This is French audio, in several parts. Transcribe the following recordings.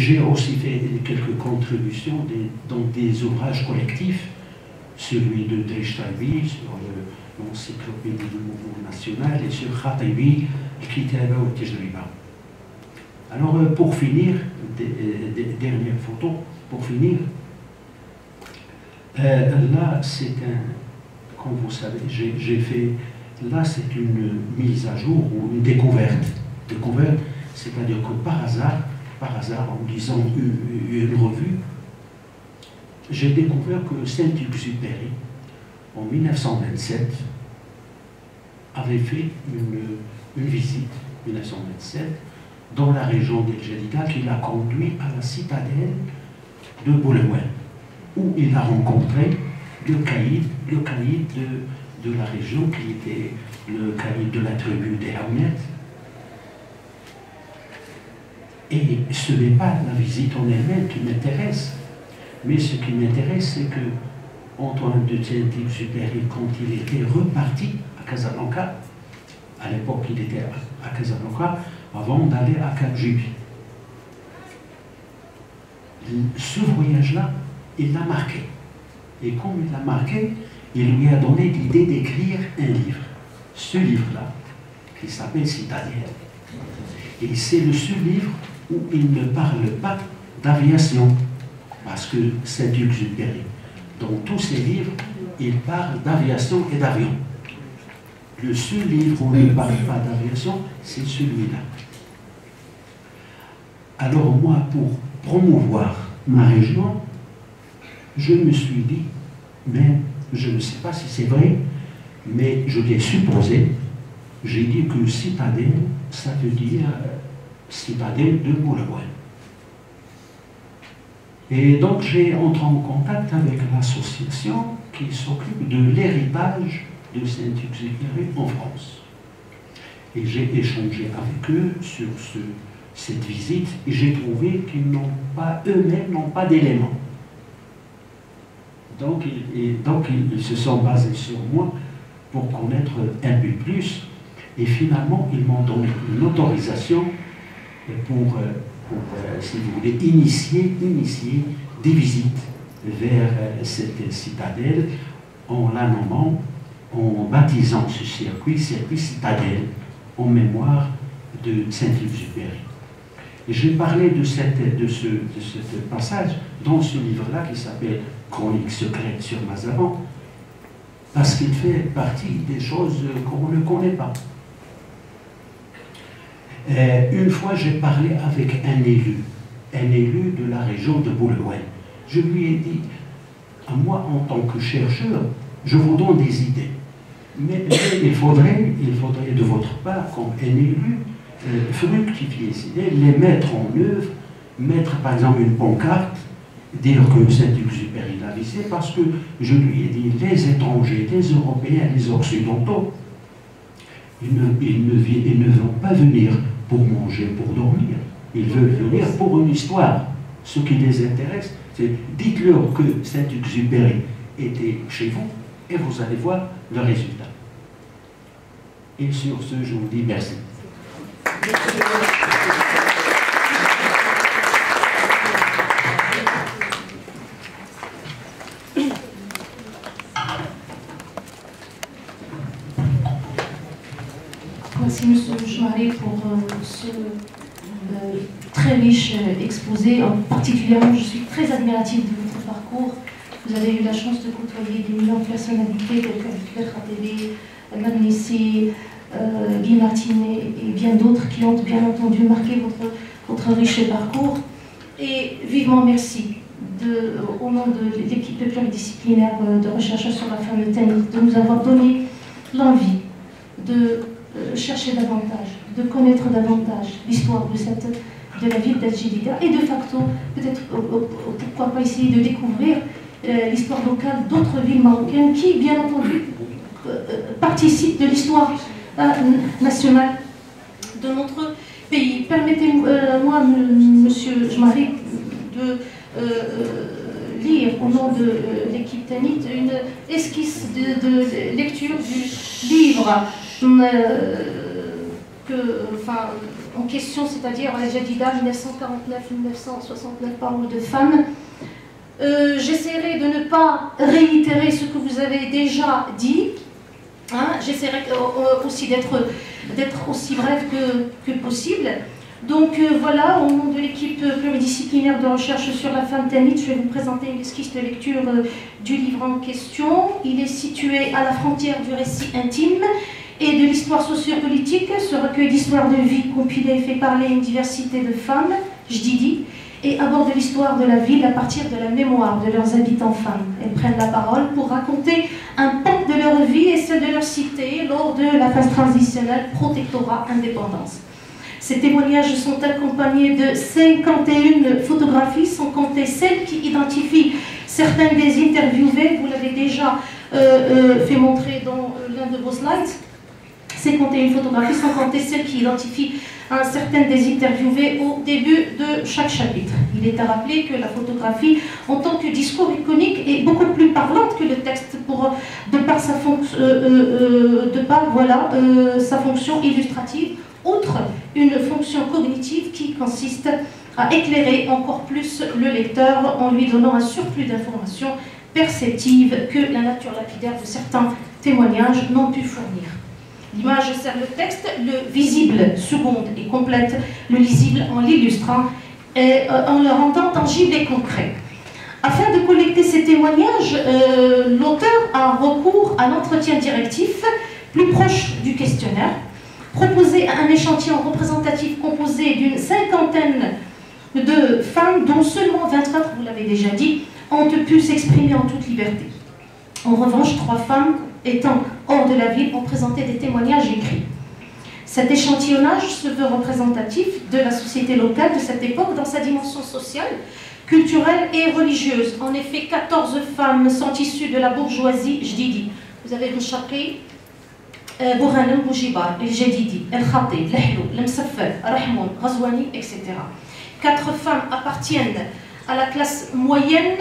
j'ai aussi fait quelques contributions dans des ouvrages collectifs, celui de Drishtabi sur l'encyclopédie du mouvement national et sur Khatibi, Kitaba ou Tijriba. Alors pour finir, dernière photo, pour finir, là c'est comme vous savez, j'ai fait, là c'est une mise à jour ou une découverte, c'est-à-dire que par hasard, en lisant une revue, j'ai découvert que Saint-Exupéry, en 1927, avait fait une visite, 1927, dans la région d'El Jadida, qui l'a conduit à la citadelle de Boulogne, où il a rencontré le caïd de la région, qui était le caïd de la tribu des Hamnets. Et ce n'est pas la visite en elle-même qui m'intéresse, mais ce qui m'intéresse, c'est que Antoine de Saint-Exupéry, quand il était reparti à Casablanca, à l'époque il était à Casablanca, avant d'aller à Cap-Juby. Ce voyage-là, il l'a marqué. Et comme il l'a marqué, il lui a donné l'idée d'écrire un livre. Ce livre-là, qui s'appelle Citadelle. Et c'est le seul livre où il ne parle pas d'aviation. Parce que Saint-Exupéry, dans tous ses livres, il parle d'aviation et d'avion. Le seul livre où il ne parle pas d'aviation, c'est celui-là. Alors moi, pour promouvoir ma région, je me suis dit, mais je ne sais pas si c'est vrai, mais je l'ai supposé, j'ai dit que citadelle, ça veut dire citadelle de Boulogne. Et donc j'ai entré en contact avec l'association qui s'occupe de l'héritage de Saint-Exupéry en France. Et j'ai échangé avec eux sur cette visite et j'ai trouvé qu'ils n'ont pas, eux-mêmes n'ont pas d'éléments. Donc ils se sont basés sur moi pour connaître un peu plus. Et finalement, ils m'ont donné une autorisation pour si vous voulez, initier des visites vers cette citadelle en la nommant, en baptisant ce circuit citadelle en mémoire de Saint-Exupéry. Et j'ai parlé de ce passage dans ce livre-là qui s'appelle Chronique secrète sur Mazaban, parce qu'il fait partie des choses qu'on ne connaît pas. Une fois, j'ai parlé avec un élu de la région de Boulogne. Je lui ai dit, à moi, en tant que chercheur, je vous donne des idées. Mais il faudrait de votre part, comme un élu, fructifier ces idées, les mettre en œuvre, mettre par exemple une pancarte, dire que Saint-Exupéry l'a visé, parce que je lui ai dit, les étrangers, les Européens, les Occidentaux, ils ne vont pas venir pour manger, pour dormir. Ils veulent venir pour une histoire. Ce qui les intéresse, c'est dites-leur que Saint-Exupéry était chez vous et vous allez voir le résultat. Et sur ce, je vous dis merci. Merci M. Chouari pour ce très riche exposé. Particulièrement, je suis très admirative de votre parcours. Vous avez eu la chance de côtoyer d'éminentes personnalités telles que Claire Khatebe, Magnessi, Guy Martinet et bien d'autres qui ont bien entendu marqué votre riche parcours. Et vivement merci au nom de l'équipe pluridisciplinaire de recherche sur la femme tanite de nous avoir donné l'envie de chercher davantage, de connaître davantage l'histoire de la ville d'El Jadida et de facto, peut-être, pourquoi pas essayer de découvrir l'histoire locale d'autres villes marocaines qui, bien entendu, participent de l'histoire nationale de notre pays. Permettez-moi, Monsieur Jmari, de lire au nom de l'équipe tanite une esquisse de lecture du livre en question, c'est-à-dire El Jadida 1949-1969, parole de femmes. J'essaierai de ne pas réitérer ce que vous avez déjà dit. Hein, j'essaierai aussi d'être aussi bref que possible. Donc voilà, au nom de l'équipe pluridisciplinaire de recherche sur la femme tanite, je vais vous présenter une esquisse de lecture du livre en question. Il est situé à la frontière du récit intime et de l'histoire sociopolitique. Ce recueil d'histoires de vie compilé fait parler une diversité de femmes, jdidi, et aborde l'histoire de la ville à partir de la mémoire de leurs habitants femmes. Elles prennent la parole pour raconter un pan de leur vie et celle de leur cité lors de la phase transitionnelle protectorat-indépendance. Ces témoignages sont accompagnés de 51 photographies, sans compter celles qui identifient certaines des interviewées. Vous l'avez déjà fait montrer dans l'un de vos slides. 51 photographies, sans compter celles qui identifient certaines des interviewées au début de chaque chapitre. Il est à rappeler que la photographie, en tant que discours iconique, est beaucoup plus parlante que le texte de par sa fonction illustrative, outre une fonction cognitive qui consiste à éclairer encore plus le lecteur en lui donnant un surplus d'informations perceptives que la nature lapidaire de certains témoignages n'ont pu fournir. L'image sert le texte, le visible seconde et complète le lisible en l'illustrant et en le rendant tangible et concret. Afin de collecter ces témoignages, l'auteur a recours à l'entretien directif, plus proche du questionnaire, proposé un échantillon représentatif composé d'une 50aine de femmes, dont seulement 24, vous l'avez déjà dit, ont pu s'exprimer en toute liberté. En revanche, 3 femmes étant hors de la ville ont présenté des témoignages écrits. Cet échantillonnage se veut représentatif de la société locale de cette époque dans sa dimension sociale, culturelle et religieuse. En effet, 14 femmes sont issues de la bourgeoisie jdidi. Vous avez Mchaqi, Bourhanem, Boujibar, El Jadidi, El Khatib, Lehlou, Lemsafel, Rahmoun, Ghazouani, etc. 4 femmes appartiennent à la classe moyenne,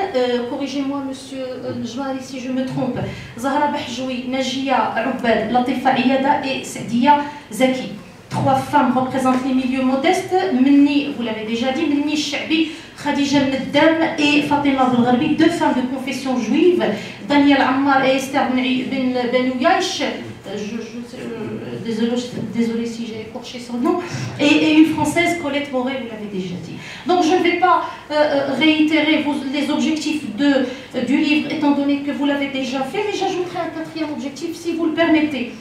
corrigez-moi monsieur Njmari si je me trompe, Zahra Bahjoui, Najia Roubel, Latifa Iyada et Sadia Zaki. 3 femmes représentent les milieux modestes, Minni, vous l'avez déjà dit, Minni Shabi, Khadija Neddam et Fatima Belgharbi, 2 femmes de confession juive, Daniel Ammar et Esther Ben Ouyash, désolé si j'ai écorché son nom, et une française, Colette Moret, vous l'avez déjà dit. Donc je ne vais pas réitérer les objectifs du livre, étant donné que vous l'avez déjà fait, mais j'ajouterai un 4e objectif, si vous le permettez.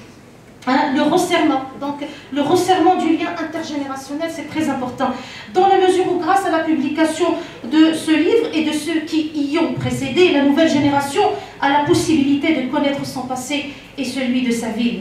Hein, le resserrement. Donc, le resserrement du lien intergénérationnel, c'est très important. Dans la mesure où, grâce à la publication de ce livre et de ceux qui y ont précédé, la nouvelle génération a la possibilité de connaître son passé et celui de sa ville.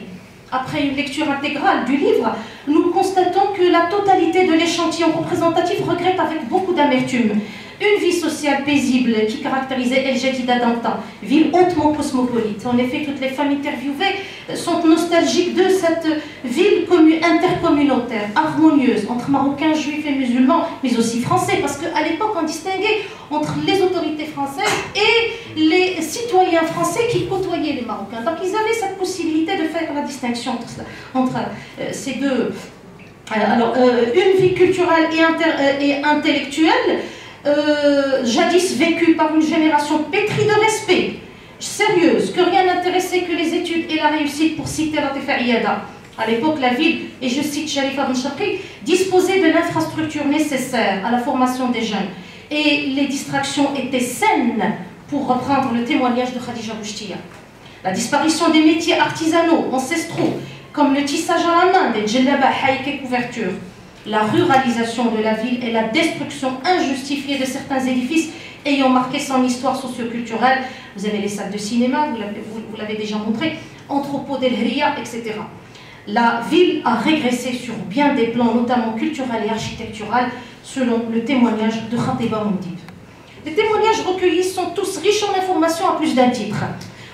Après une lecture intégrale du livre, nous constatons que la totalité de l'échantillon représentatif regrette avec beaucoup d'amertume une vie sociale paisible qui caractérisait El Jadida d'antan, ville hautement cosmopolite. En effet, toutes les femmes interviewées sont nostalgiques de cette ville intercommunautaire, harmonieuse, entre Marocains, Juifs et musulmans, mais aussi Français, parce qu'à l'époque, on distinguait entre les autorités françaises et les citoyens français qui côtoyaient les Marocains. Donc, ils avaient cette possibilité de faire la distinction entre ces deux. Alors, une vie culturelle et intellectuelle, jadis vécue par une génération pétrie de respect, sérieuse, que rien n'intéressait que les études et la réussite, pour citer Latifa Iyada. À l'époque, la ville, et je cite Sharifa Benchaqi, disposait de l'infrastructure nécessaire à la formation des jeunes. Et les distractions étaient saines, pour reprendre le témoignage de Khadija Bouchtia. La disparition des métiers artisanaux, ancestraux, comme le tissage à la main, des djellaba, haïk et couvertures, la ruralisation de la ville et la destruction injustifiée de certains édifices ayant marqué son histoire socio-culturelle. Vous avez les salles de cinéma, vous l'avez déjà montré, entrepôts d'El-Hriya, etc. La ville a régressé sur bien des plans, notamment culturels et architecturaux, selon le témoignage de Khatiba Moundib. Les témoignages recueillis sont tous riches en informations à plus d'un titre.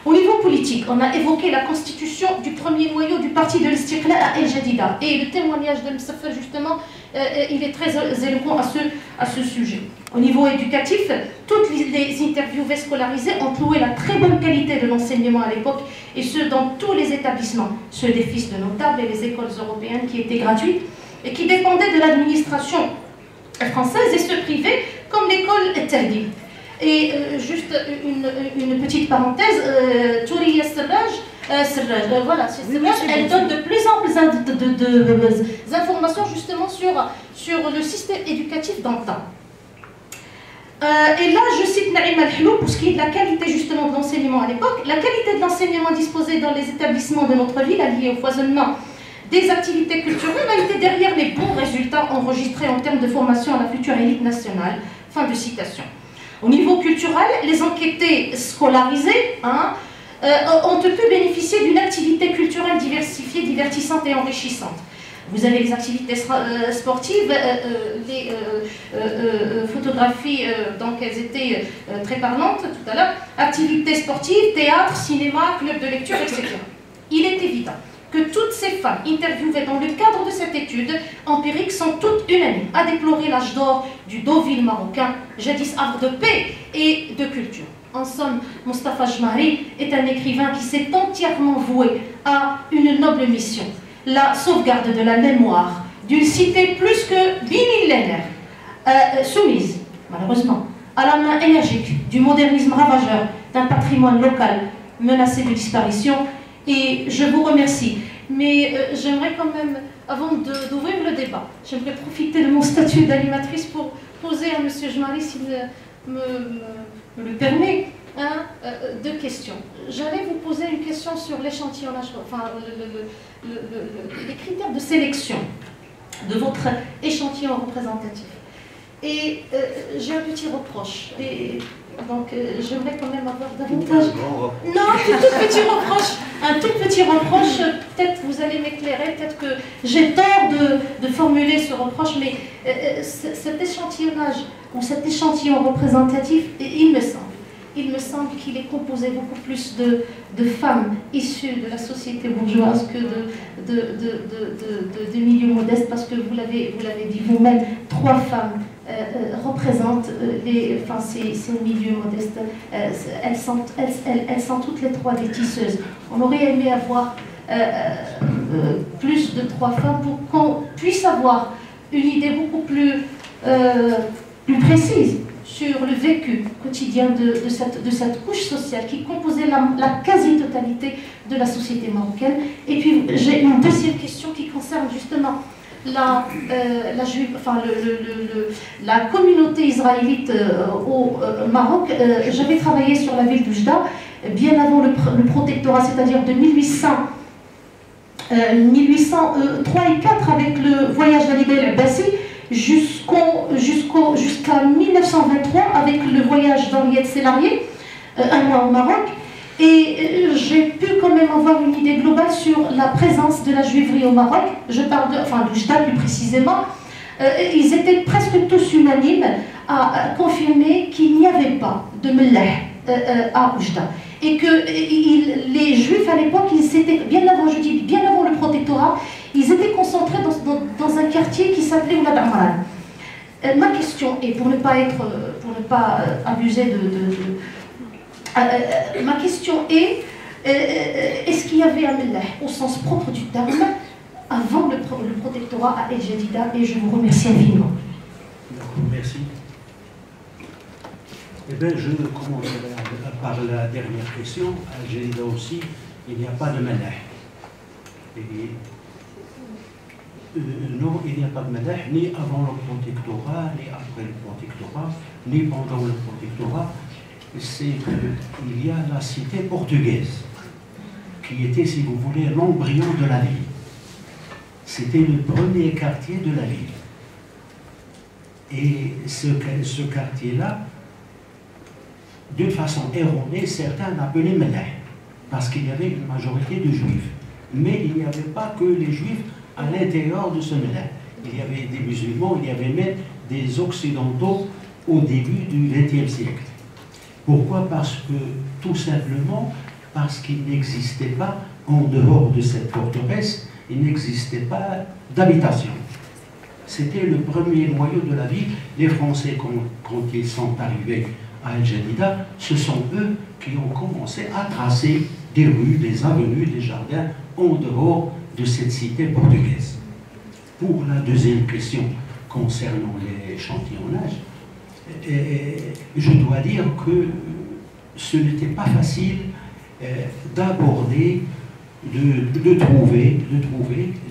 Au niveau politique, on a évoqué la constitution du premier noyau du parti de l'Istiqlal à El Jadida. Et le témoignage de Msafel, justement, il est très éloquent à ce sujet. Au niveau éducatif, toutes les interviewées scolarisées ont loué la très bonne qualité de l'enseignement à l'époque, et ce dans tous les établissements, ceux des fils de notables et les écoles européennes qui étaient gratuites, et qui dépendait de l'administration française et se privait comme l'école Tardib. Et juste une petite parenthèse, Touriya Serraj, voilà, elle donne de plus en plus d'informations justement sur le système éducatif dans le temps. Et là, je cite Naïma Al-Hlou pour ce qui est de la qualité justement de l'enseignement à l'époque. La qualité de l'enseignement disposé dans les établissements de notre ville, alliée au foisonnement des activités culturelles, a été derrière les bons résultats enregistrés en termes de formation à la future élite nationale. Fin de citation. Au niveau culturel, les enquêtés scolarisés ont pu bénéficier d'une activité culturelle diversifiée, divertissante et enrichissante. Vous avez les activités sportives, les photographies, donc elles étaient très parlantes tout à l'heure, activités sportives, théâtre, cinéma, club de lecture, etc. Il est évident que toutes ces femmes interviewées dans le cadre de cette étude empirique sont toutes unanimes à déplorer l'âge d'or du Deauville marocain, jadis havre de paix et de culture. En somme, Mostafa Jmahri est un écrivain qui s'est entièrement voué à une noble mission, la sauvegarde de la mémoire d'une cité plus que bimillénaire, soumise, malheureusement, à la main énergique du modernisme ravageur d'un patrimoine local menacé de disparition. Et je vous remercie. Mais j'aimerais quand même, avant d'ouvrir le débat, j'aimerais profiter de mon statut d'animatrice pour poser à M. Jmahri, s'il me le permet, deux questions. J'allais vous poser une question sur l'échantillonnage, enfin les critères de sélection de votre échantillon représentatif. Et j'ai un petit reproche. Et donc j'aimerais quand même avoir davantage... Non, un tout petit reproche, peut-être vous allez m'éclairer, peut-être que j'ai tort de formuler ce reproche, mais cet échantillonnage ou cet échantillon représentatif, il me semble qu'il est composé beaucoup plus de femmes issues de la société bourgeoise que de milieux modestes, parce que vous l'avez dit vous-même, 3 femmes représentent ces milieux modestes. Elles sont toutes les 3 des tisseuses. On aurait aimé avoir plus de 3 femmes pour qu'on puisse avoir une idée beaucoup plus précise sur le vécu quotidien de cette couche sociale qui composait la quasi-totalité de la société marocaine. Et puis j'ai une deuxième question qui concerne justement la communauté israélite au Maroc. J'avais travaillé sur la ville d'Oujda bien avant le protectorat, c'est-à-dire de 1803 et 4 avec le voyage d'Ali Bey al-Abbasi jusqu'à 1923 avec le voyage d'Henriette Sélarié, un mois au Maroc. Et j'ai pu quand même avoir une idée globale sur la présence de la juiverie au Maroc. Je parle d'Oujda plus précisément. Ils étaient presque tous unanimes à confirmer qu'il n'y avait pas de mellah à Oujda. Et que les juifs à l'époque, bien avant le protectorat, ils étaient concentrés dans un quartier qui s'appelait Oulad Amran. Ma question est, pour ne pas abuser ma question est, est-ce qu'il y avait un mellah au sens propre du terme avant le protectorat à El Jadida? Et je vous remercie infiniment. Merci. Eh bien, je commencerai par la dernière question. À El Jadida aussi, il n'y a pas de mellah. Non, il n'y a pas de mellah, ni avant le protectorat, ni après le protectorat, ni pendant le protectorat. C'est qu'il y a la cité portugaise, qui était, si vous voulez, l'embryon de la ville. C'était le premier quartier de la ville. Et ce quartier-là, d'une façon erronée, certains l'appelaient Mellah, parce qu'il y avait une majorité de juifs. Mais il n'y avait pas que les juifs à l'intérieur de ce Mellah. Il y avait des musulmans, il y avait même des occidentaux au début du XXe siècle. Pourquoi? Parce que, tout simplement, parce qu'il n'existait pas, en dehors de cette forteresse, il n'existait pas d'habitation. C'était le premier noyau de la ville. Les Français, quand ils sont arrivés à El Jadida, ce sont eux qui ont commencé à tracer des rues, des avenues, des jardins, en dehors de cette cité portugaise. Pour la deuxième question concernant l'échantillonnage, je dois dire que ce n'était pas facile d'aborder, de trouver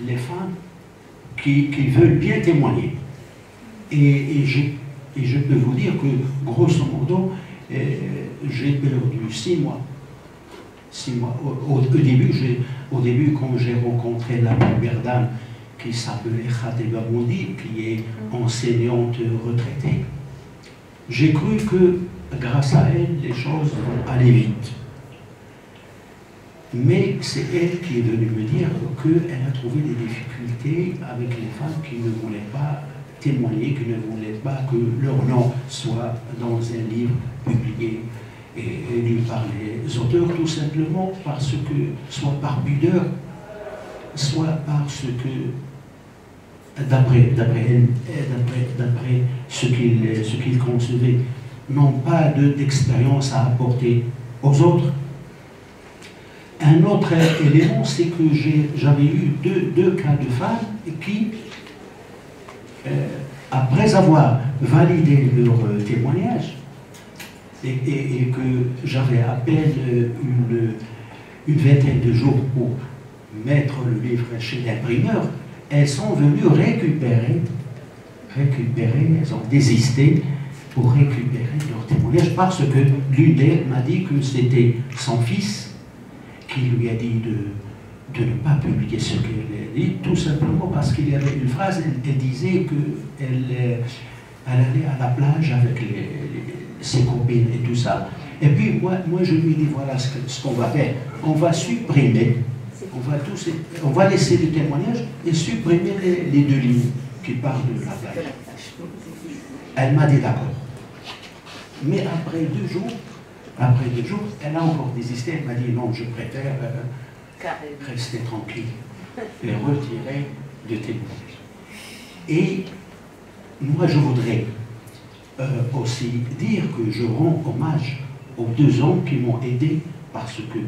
les femmes qui veulent bien témoigner. Et je peux vous dire que, grosso modo, j'ai perdu 6 mois. 6 mois. Au début, quand j'ai rencontré la première dame qui s'appelait Khateba Moudi, qui est enseignante retraitée, j'ai cru que, grâce à elle, les choses vont aller vite. Mais c'est elle qui est venue me dire qu'elle a trouvé des difficultés avec les femmes qui ne voulaient pas témoigner, qui ne voulaient pas que leur nom soit dans un livre publié et lu par les auteurs, tout simplement parce que, soit par pudeur, soit parce que, d'après ce qu'ils concevaient, n'ont pas d'expérience à apporter aux autres. Un autre élément, c'est que j'avais eu deux cas de femmes qui, après avoir validé leur témoignage, et que j'avais à peine une vingtaine de jours pour mettre le livre chez l'imprimeur, elles sont venues récupérer, elles ont désisté pour récupérer leur témoignage parce que l'une d'elles m'a dit que c'était son fils qui lui a dit de ne pas publier ce qu'elle a dit, tout simplement parce qu'il y avait une phrase, elle disait qu'elle allait à la plage avec ses copines et tout ça. Et puis moi je lui ai dit, voilà ce qu'on va faire, on va supprimer, on va laisser le témoignage et supprimer les 2 lignes qui parlent de la plage. Elle m'a dit d'accord. Mais après 2 jours, elle a encore désisté, elle m'a dit non, je préfère rester tranquille et retirer de témoignage. Et moi je voudrais aussi dire que je rends hommage aux 2 hommes qui m'ont aidé parce que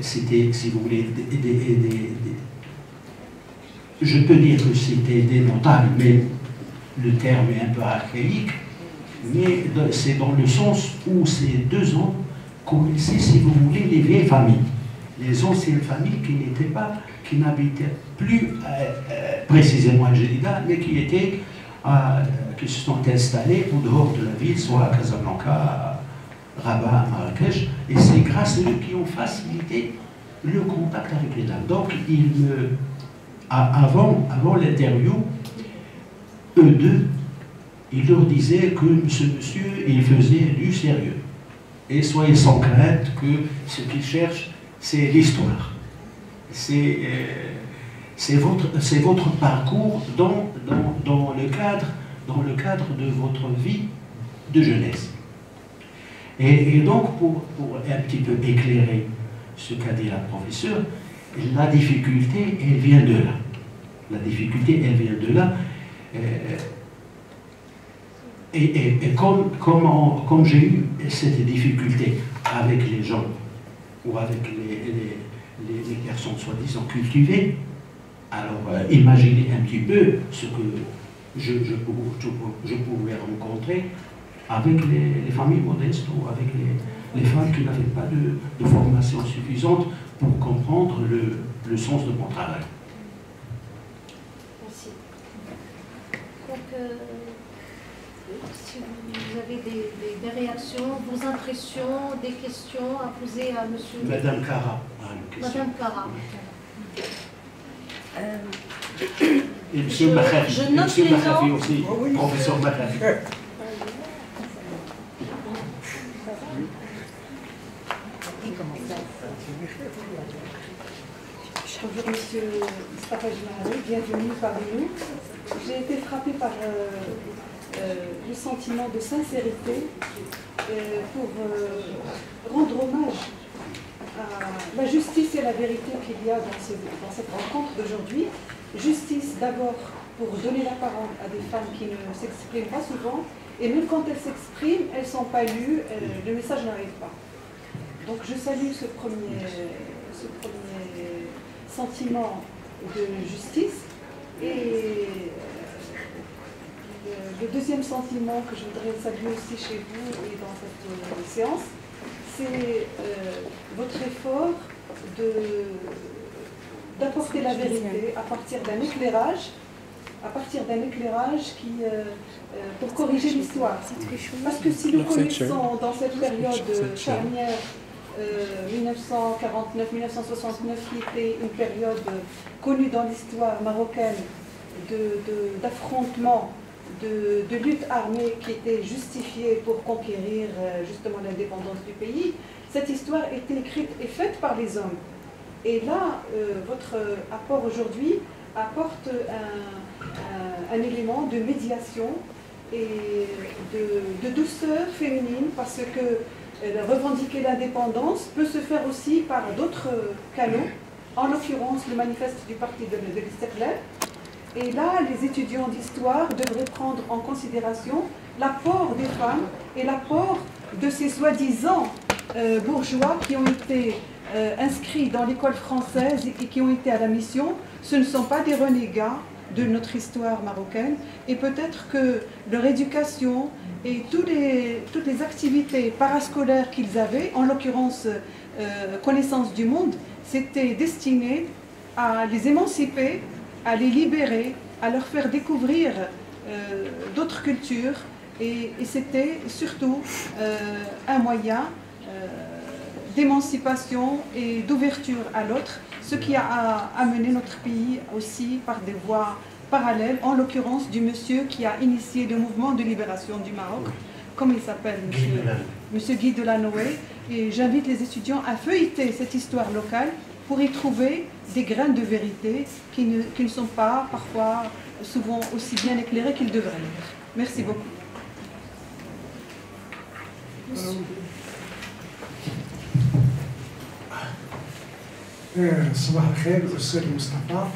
c'était, si vous voulez, je peux dire que c'était des notables, mais le terme est un peu archaïque, mais c'est dans le sens où ces 2 hommes connaissaient, si vous voulez, les vieilles familles, les anciennes familles qui n'habitaient plus précisément à Jadida, mais qui se sont installées au dehors de la ville, soit à Casablanca, à Rabat, à Marrakech, et c'est grâce à eux qui ont facilité le contact avec les dames. Donc, avant l'interview, eux deux, il leur disait que ce monsieur, il faisait du sérieux. Et soyez sans crainte que ce qu'il cherche, c'est l'histoire. C'est votre parcours dans le cadre de votre vie de jeunesse. Et donc, pour un petit peu éclairer ce qu'a dit la professeure, la difficulté, elle vient de là. La difficulté, elle vient de là. Et comme j'ai eu cette difficulté avec les gens ou avec les personnes soi-disant cultivées, alors imaginez un petit peu ce que je pouvais rencontrer avec les familles modestes ou avec les femmes qui n'avaient pas de formation suffisante pour comprendre le sens de mon travail. Merci. Donc, si vous avez des réactions, vos impressions, des questions à poser à monsieur... Madame Cara. Madame Cara. Et monsieur Makhafi. Je note les noms. Aussi, professeur Makhafi. Bonjour Monsieur Mustafa Jmahari, bienvenue parmi nous. J'ai été frappée par le sentiment de sincérité pour rendre hommage à la justice et la vérité qu'il y a dans cette rencontre d'aujourd'hui. Justice d'abord pour donner la parole à des femmes qui ne s'expriment pas souvent, et même quand elles s'expriment, elles ne sont pas lues, le message n'arrive pas. Donc je salue ce premier sentiment de justice. Et le deuxième sentiment que je voudrais saluer aussi chez vous et dans cette séance, c'est votre effort d'apporter la vérité à partir d'un éclairage, qui, pour corriger l'histoire. Parce que si nous connaissons dans cette période charnière 1949-1969, qui était une période connue dans l'histoire marocaine d'affrontements, de lutte armée qui était justifiée pour conquérir justement l'indépendance du pays, cette histoire était écrite et faite par les hommes. Et là, votre apport aujourd'hui apporte un élément de médiation et de douceur féminine, parce que revendiquer l'indépendance peut se faire aussi par d'autres canaux, en l'occurrence le manifeste du parti de l'Istiqlal. Et là, les étudiants d'histoire devraient prendre en considération l'apport des femmes et l'apport de ces soi-disant bourgeois qui ont été inscrits dans l'école française et qui ont été à la mission. Ce ne sont pas des renégats de notre histoire marocaine, et peut-être que leur éducation et toutes les activités parascolaires qu'ils avaient, en l'occurrence connaissance du monde, c'était destiné à les émanciper, à les libérer, à leur faire découvrir d'autres cultures, et c'était surtout un moyen d'émancipation et d'ouverture à l'autre, ce qui a amené notre pays aussi par des voies parallèles, en l'occurrence du monsieur qui a initié le mouvement de libération du Maroc, comme il s'appelle, monsieur Guy Delanoë. Et j'invite les étudiants à feuilleter cette histoire locale pour y trouver des graines de vérité qui ne sont pas parfois, souvent aussi bien éclairées qu'ils devraient l'être. Merci beaucoup. صباح الخير أستاذ مصطفى.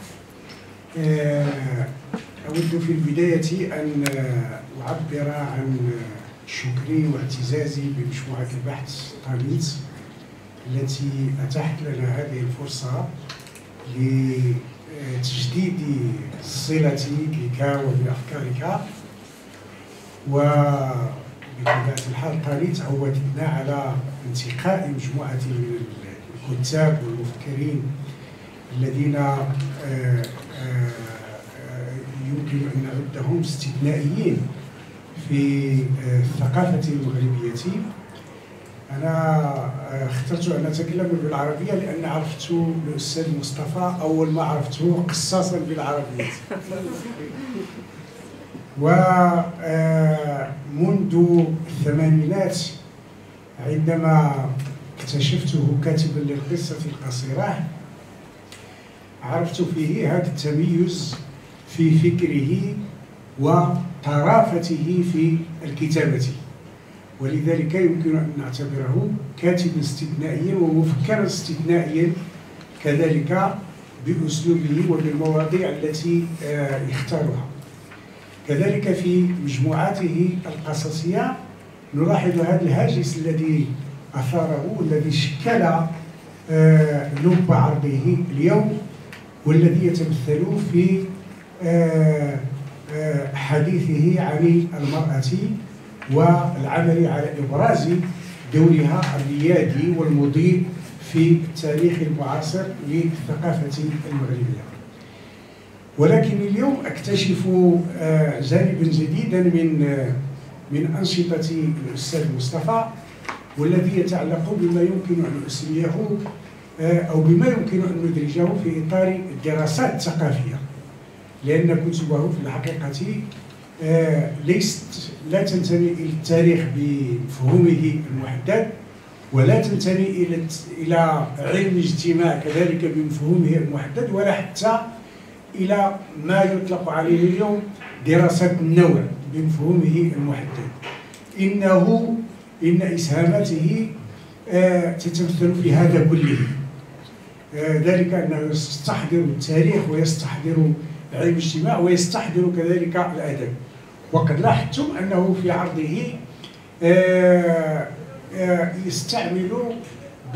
أود في البداية أن أعبر عن شكري واعتزازي بمجموعة البحث طالينز التي أتاحت لنا هذه الفرصة لتجديد صلتي بك وبأفكارك. وبطبيعة الحال طالينز عودتنا على انتقاء مجموعة من الكتاب والمفكرين الذين يمكن أن نعدهم استثنائيين في الثقافة المغربية. أنا اخترت أن أتكلم بالعربية لأن عرفت الأستاذ مصطفى أول ما عرفته قصاصا بالعربية. ومنذ الثمانينات عندما اكتشفته كاتبا للقصة القصيرة عرفت فيه هذا التميز في فكره وطرافته في الكتابة، ولذلك يمكن أن نعتبره كاتبا استثنائيا ومفكرا استثنائيا كذلك بأسلوبه وبالمواضيع التي يختارها. كذلك في مجموعاته القصصية نلاحظ هذا الهاجس الذي أثاره والذي شكل لب عرضه اليوم، والذي يتمثل في حديثه عن المرأة والعمل على إبراز دورها الريادي والمضيء في التاريخ المعاصر للثقافة المغربية. ولكن اليوم أكتشف جانبا جديدا من أنشطة الأستاذ مصطفى، والذي يتعلق بما يمكن أن أسميه أو بما يمكن أن ندرجه في إطار الدراسات الثقافية، لأن كتبه في الحقيقة لا تنتمي إلى التاريخ بمفهومه المحدد، ولا تنتمي إلى علم الاجتماع كذلك بمفهومه المحدد، ولا حتى إلى ما يطلق عليه اليوم دراسات النوع بمفهومه المحدد. إن إسهاماته تتمثل في هذا كله، ذلك أنه يستحضر التاريخ ويستحضر علم الاجتماع ويستحضر كذلك الأدب. وقد لاحظتم أنه في عرضه يستعمل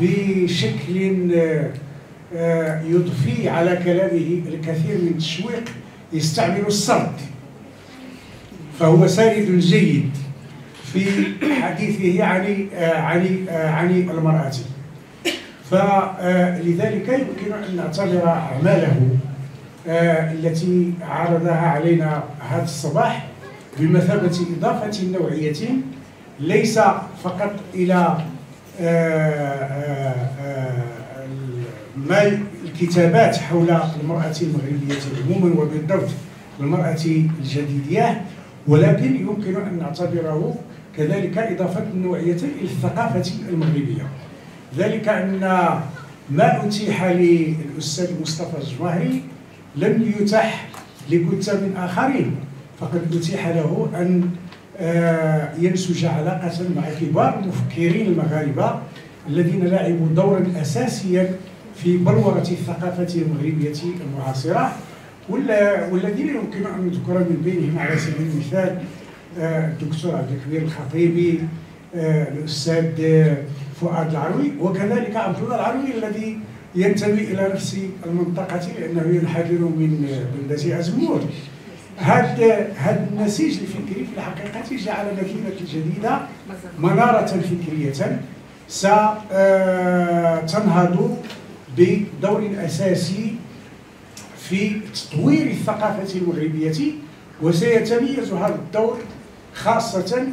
بشكل يضفي على كلامه الكثير من التشويق يستعمل السرد، فهو سارد جيد في حديثه عن المرأة. فلذلك يمكن أن نعتبر أعماله التي عرضها علينا هذا الصباح بمثابة إضافة نوعية ليس فقط إلى الكتابات حول المرأة المغربية عموما وبالضبط المرأة الجديدية، ولكن يمكن أن نعتبره كذلك إضافة نوعية إلى الثقافة المغربية. ذلك أن ما أتيح للأستاذ مصطفى الجواهري لم يتح لكتاب آخرين، فقد أتيح له أن ينسج علاقة مع كبار المفكرين المغاربة الذين لعبوا دورا أساسيا في بلورة الثقافة المغربية المعاصرة، والذين يمكن أن نذكر من بينهم على سبيل المثال الدكتور عبد الكبير الخطيبي، الأستاذ فؤاد العروي، وكذلك عبد الله العروي الذي ينتمي إلى نفس المنطقة لأنه ينحدر من بلدة أزمور. هذا النسيج الفكري في الحقيقة جعل مدينة الجديدة منارة فكرية ستنهض بدور أساسي في تطوير الثقافة المغربية، وسيتميز هذا الدور خاصة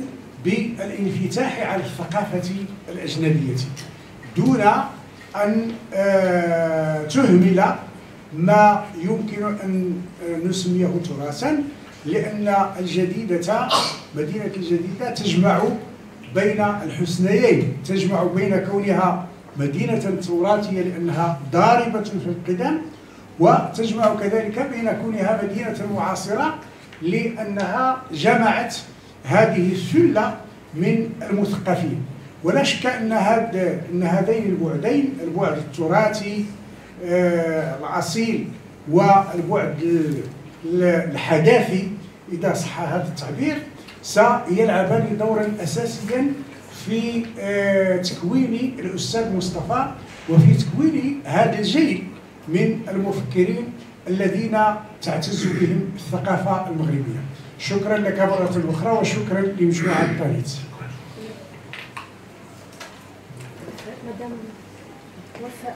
بالانفتاح على الثقافة الأجنبية دون أن تهمل ما يمكن أن نسميه تراثا، لأن الجديدة مدينة الجديدة تجمع بين الحسنيين، تجمع بين كونها مدينة تراثية لأنها ضاربة في القدم، وتجمع كذلك بين كونها مدينة معاصرة لأنها جمعت هذه السلة من المثقفين. ولا شك أن هذين البعدين، البعد التراثي الأصيل والبعد الحداثي إذا صح هذا التعبير، سيلعبان دورا أساسيا في تكوين الأستاذ مصطفى وفي تكوين هذا الجيل من المفكرين الذين تعتز بهم الثقافة المغربية. شكرا لك مرة أخرى وشكرا لمجموعة باريس. مدام وفاء.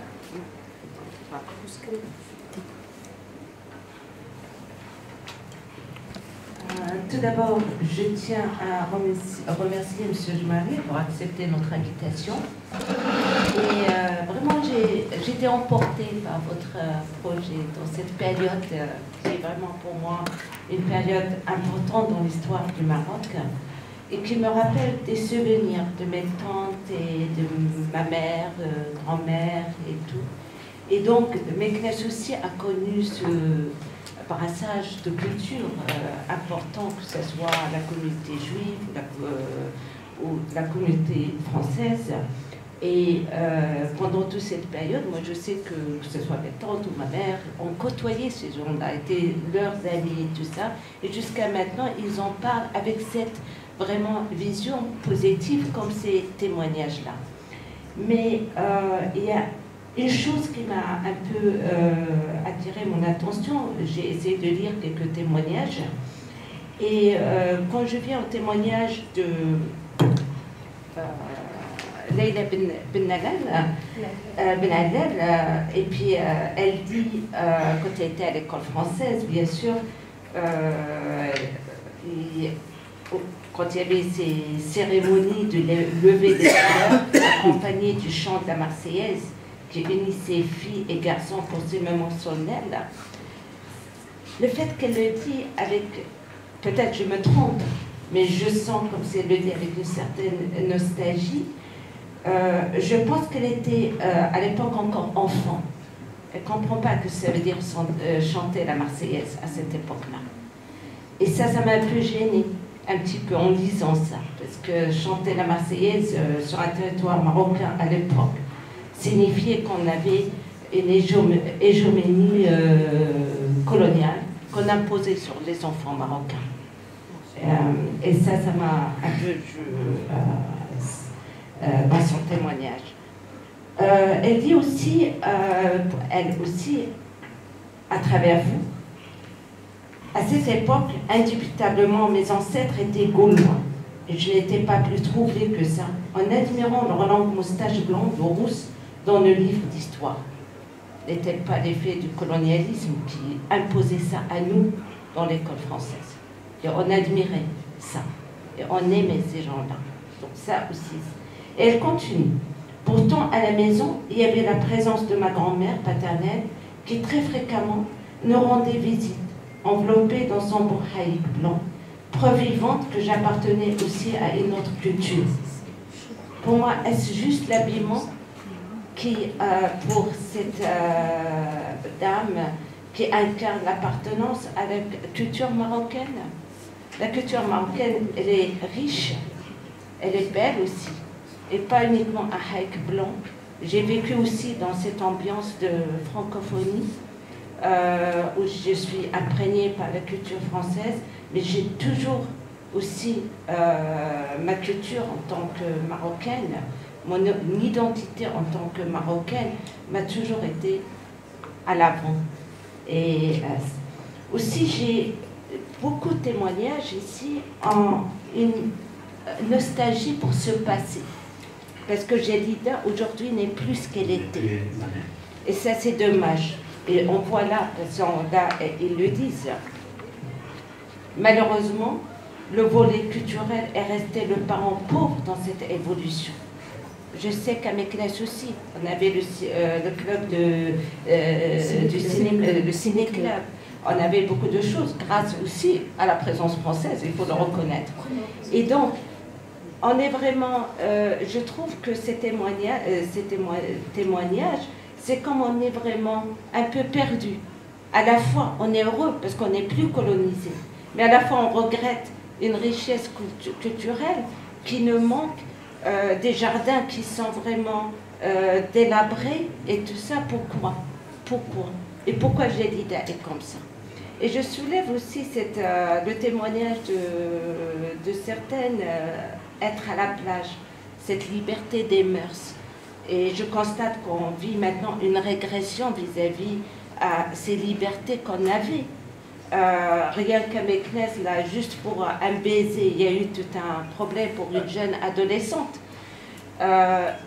Tout d'abord, je tiens à remercier M. Jmari pour accepter notre invitation. Et vraiment, j'ai été emportée par votre projet dans cette période qui est vraiment pour moi une période importante dans l'histoire du Maroc et qui me rappelle des souvenirs de mes tantes et de ma mère, grand-mère et tout. Et donc, Meknès aussi a connu ce brassage de culture important, que ce soit la communauté juive ou la communauté française. Et pendant toute cette période, moi je sais que ce soit mes tantes ou ma mère, ont côtoyé ces gens-là, étaient leurs amis et tout ça. Et jusqu'à maintenant, ils en parlent avec cette vraiment vision positive comme ces témoignages-là. Mais il y a une chose qui m'a un peu attiré mon attention. J'ai essayé de lire quelques témoignages. Et quand je viens au témoignage de Leïla Ben Allal, et puis elle dit, quand elle était à l'école française, bien sûr, quand il y avait ces cérémonies de lever des fleurs, accompagnées du chant de la Marseillaise, qui unissait filles et garçons pour ces moments solennels, le fait qu'elle le dit avec, peut-être je me trompe, mais je sens comme si elle le dit avec une certaine nostalgie. Je pense qu'elle était à l'époque encore enfant. Elle ne comprend pas que ça veut dire chanter la Marseillaise à cette époque-là. Et ça m'a un peu gênée, un petit peu en lisant ça, parce que chanter la Marseillaise sur un territoire marocain à l'époque signifiait qu'on avait une hégémonie coloniale qu'on imposait sur les enfants marocains. Et ça m'a un peu dans son témoignage. Elle dit aussi, elle aussi, à travers vous, À cette époque, indubitablement, mes ancêtres étaient gaulois. Et je n'étais pas plus troublée que ça, en admirant leur longue moustache blonde ou rousse dans nos livres d'histoire. N'est-elle pas l'effet du colonialisme qui imposait ça à nous dans l'école française? Et on admirait ça. Et on aimait ces gens-là. Donc ça aussi. Et elle continue. Pourtant, à la maison, il y avait la présence de ma grand-mère paternelle qui très fréquemment nous rendait visite, enveloppée dans son bourhaïk blanc, preuve vivante que j'appartenais aussi à une autre culture. Pour moi, est-ce juste l'habillement qui, pour cette dame qui incarne l'appartenance à la culture marocaine? La culture marocaine, elle est riche, elle est belle aussi, et pas uniquement un haïk blanc. J'ai vécu aussi dans cette ambiance de francophonie, où je suis imprégnée par la culture française, mais j'ai toujours aussi ma culture en tant que marocaine, mon identité en tant que marocaine m'a toujours été à l'avant. Et aussi j'ai beaucoup de témoignages ici en une nostalgie pour ce passé. Parce que Jadida aujourd'hui n'est plus ce qu'elle était. Et ça c'est dommage. Et on voit là, parce que là, ils le disent. Malheureusement, le volet culturel est resté le parent pauvre dans cette évolution. Je sais qu'à Meknès aussi, on avait le club le ciné-club. On avait beaucoup de choses grâce aussi à la présence française, il faut le reconnaître. Et donc, on est vraiment, je trouve que ces témoignages, c'est comme on est vraiment un peu perdu. À la fois, on est heureux parce qu'on n'est plus colonisé, mais à la fois, on regrette une richesse culturelle qui nous manque, des jardins qui sont vraiment délabrés, et tout ça, pourquoi? Pourquoi? Et pourquoi Jadida est comme ça? Et je soulève aussi le témoignage de certaines, être à la plage, cette liberté des mœurs. Et je constate qu'on vit maintenant une régression vis-à-vis à ces libertés qu'on avait. Rien qu'à Meknès, là, juste pour un baiser, il y a eu tout un problème pour une jeune adolescente.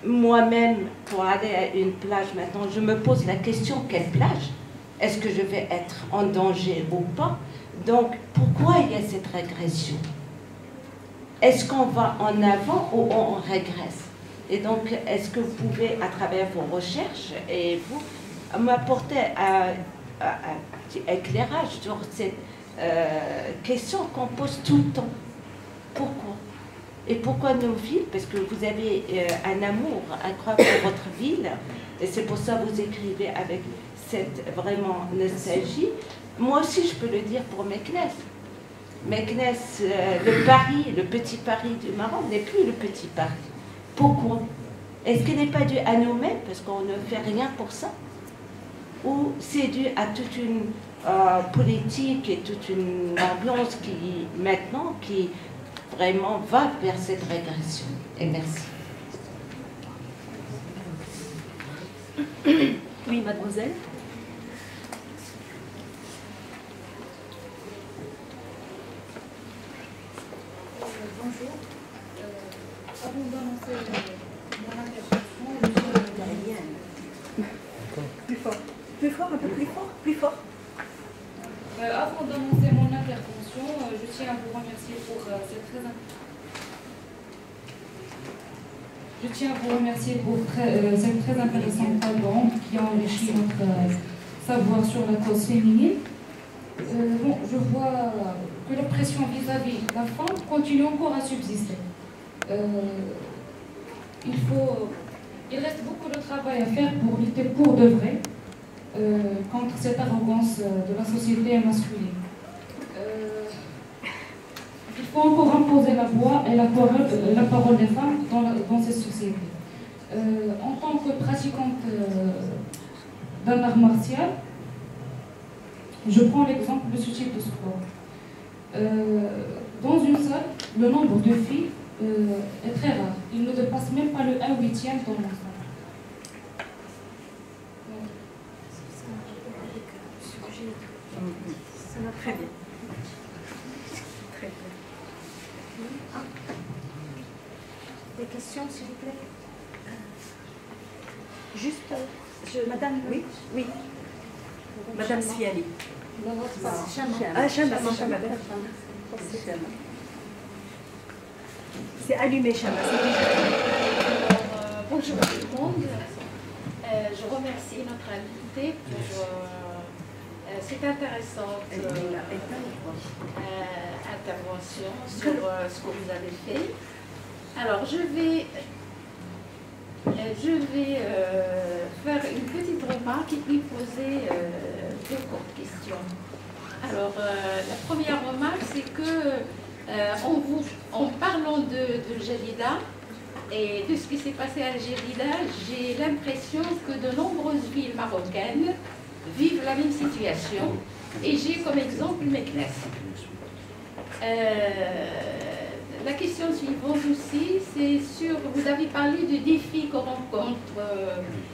Moi-même, pour aller à une plage maintenant, je me pose la question, quelle plage? Est-ce que je vais être en danger ou pas? Donc, pourquoi il y a cette régression? Est-ce qu'on va en avant ou on régresse? Et donc, est-ce que vous pouvez, à travers vos recherches, et vous, m'apporter un petit éclairage sur cette question qu'on pose tout le temps? Pourquoi? Et pourquoi nos villes? Parce que vous avez un amour incroyable pour votre ville, et c'est pour ça que vous écrivez avec cette vraiment nostalgie. Moi aussi, je peux le dire pour Meknès. Meknès, le Paris, le petit Paris du Maroc n'est plus le petit Paris. Pourquoi? Est-ce qu'il n'est pas dû à nous-mêmes, parce qu'on ne fait rien pour ça? Ou c'est dû à toute une politique et toute une ambiance qui, maintenant, qui vraiment va vers cette régression? Et merci. Oui, mademoiselle. Bonjour. Avant d'annoncer mon intervention, Plus fort. Plus fort, un peu plus fort, plus fort. avant d'annoncer mon intervention, je tiens à vous remercier pour cette très intéressante table qui a enrichi notre savoir sur la cause féminine. Bon, je vois que l'oppression vis-à-vis de la femme continue encore à subsister. Il reste beaucoup de travail à faire pour lutter pour de vrai contre cette arrogance de la société masculine. Il faut encore imposer la voix et la parole des femmes dans cette société. En tant que pratiquante d'un art martial, je prends l'exemple de ce type de sport. Dans une salle, le nombre de filles est très rare. Il ne dépasse même pas le 1/8 dans l'ensemble. Ça va très bien. Des questions, s'il vous plaît? Juste, madame, oui, oui. Madame Sfiali. Ah, Chama. C'est allumé, Chama. Bonjour tout le monde. Je remercie notre invité pour cette intéressante intervention sur ce que vous avez fait. Alors, je vais faire une petite remarque et puis poser deux courtes questions. Alors, la première remarque, c'est que en parlant de Jadida et de ce qui s'est passé à Jadida, j'ai l'impression que de nombreuses villes marocaines vivent la même situation. Et j'ai comme exemple Meknès. La question suivante aussi, c'est sur, vous avez parlé de défis qu'on rencontre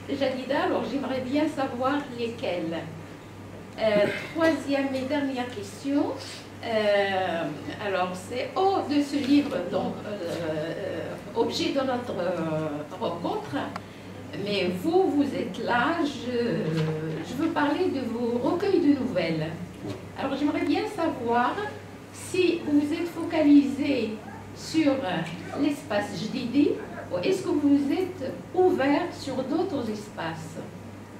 Jadida, alors j'aimerais bien savoir lesquels. Troisième et dernière question, alors c'est de ce livre, donc, objet de notre rencontre, mais vous êtes là, je veux parler de vos recueils de nouvelles. Alors j'aimerais bien savoir si vous êtes focalisé sur l'espace Jdidi ou est-ce que vous êtes ouvert sur d'autres espaces?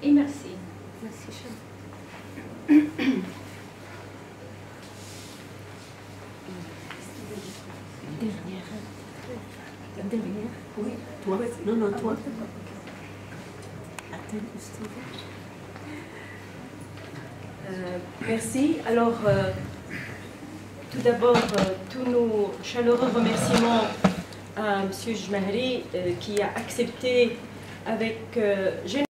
Et merci. Merci, Chama. Dernière. Oui. Toi. Non, toi. Merci. Alors, tout d'abord, tous nos chaleureux remerciements à M. Jmahri qui a accepté avec